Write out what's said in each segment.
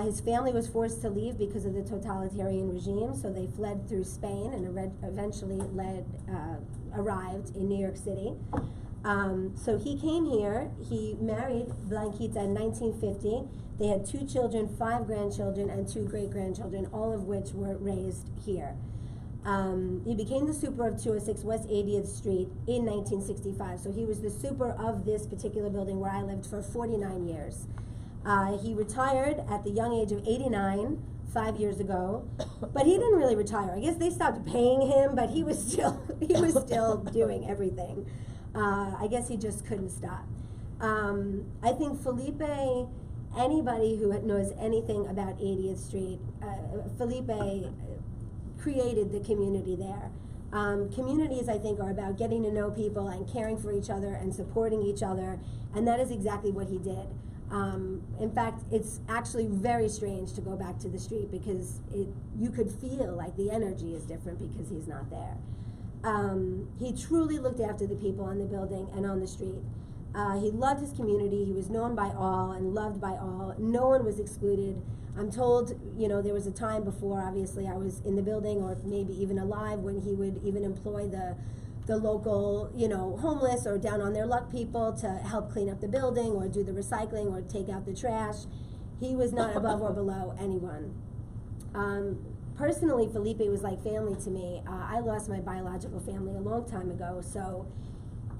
His family was forced to leave because of the totalitarian regime, so they fled through Spain and eventually arrived in New York City. So he came here, he married Blanquita in 1950. They had 2 children, 5 grandchildren, and 2 great-grandchildren, all of which were raised here. He became the super of 206 West 80th Street in 1965. So he was the super of this particular building where I lived for 49 years. He retired at the young age of 89, 5 years ago, but he didn't really retire. I guess they stopped paying him, but he was still doing everything. I guess he just couldn't stop. I think Felipe, anybody who knows anything about 80th Street, Felipe created the community there. Communities, I think, are about getting to know people and caring for each other and supporting each other, and that is exactly what he did. In fact, it's actually very strange to go back to the street because you could feel like the energy is different because he's not there. He truly looked after the people on the building and on the street. He loved his community. He was known by all and loved by all. No one was excluded. I'm told, there was a time before, obviously, I was in the building or maybe even alive when he would even employ the local, homeless or down on their luck people to help clean up the building or do the recycling or take out the trash. He was not above or below anyone. Personally, Felipe was like family to me. I lost my biological family a long time ago, so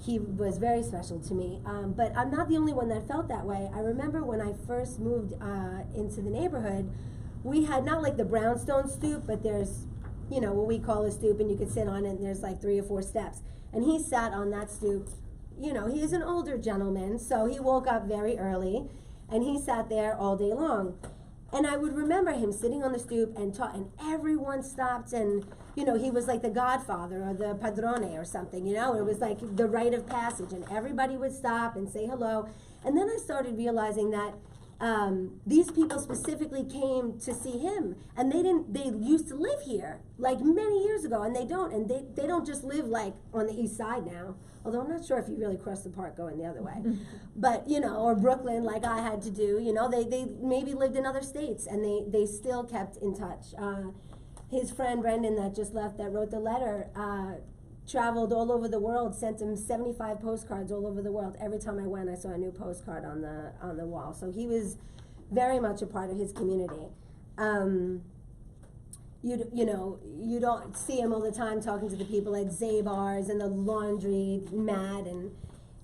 he was very special to me. But I'm not the only one that felt that way. I remember when I first moved into the neighborhood, we had not like the brownstone stoop, but there's, what we call a stoop, and you could sit on it, and there's like 3 or 4 steps. And he sat on that stoop. He's an older gentleman, so he woke up very early, and he sat there all day long. And I would remember him sitting on the stoop and everyone stopped, and he was like the godfather or the padrone or something, it was like the rite of passage, and everybody would stop and say hello. And then I started realizing that these people specifically came to see him, and they used to live here like many years ago, and they don't just live like on the east side now, although I'm not sure if you really cross the park going the other way, but or Brooklyn like I had to do, they maybe lived in other states, and they still kept in touch. His friend Brendan that just left, that wrote the letter, traveled all over the world, sent him 75 postcards all over the world. Every time I went, I saw a new postcard on the wall. So he was very much a part of his community. You don't see him all the time talking to the people at Zabar's and the laundry mat, and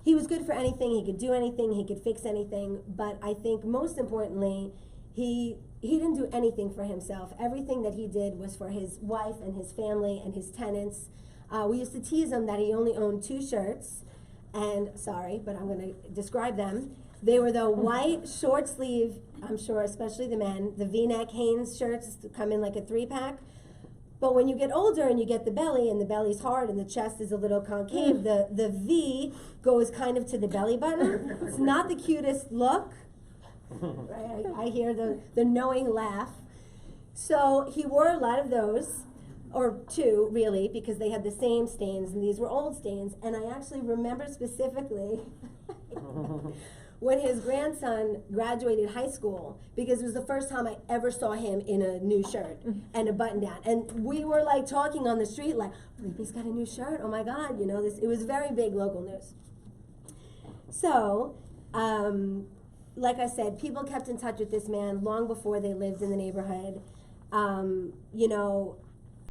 he was good for anything. He could do anything. He could fix anything. But I think most importantly, he didn't do anything for himself. Everything that he did was for his wife and his family and his tenants. We used to tease him that he only owned 2 shirts, and sorry, but I'm going to describe them. They were the white short sleeve, I'm sure especially the men, the V-neck Hanes shirts come in like a 3-pack. But when you get older and you get the belly, and the belly's hard and the chest is a little concave, the V goes kind of to the belly button. It's not the cutest look. Right? I hear the knowing laugh. So he wore a lot of those. Or 2, really, because they had the same stains, and these were old stains. And I actually remember specifically when his grandson graduated high school, because it was the first time I ever saw him in a new shirt and a button-down. And we were like talking on the street like, Felipe's got a new shirt, oh my God, it was very big local news. So, like I said, people kept in touch with this man long before they lived in the neighborhood.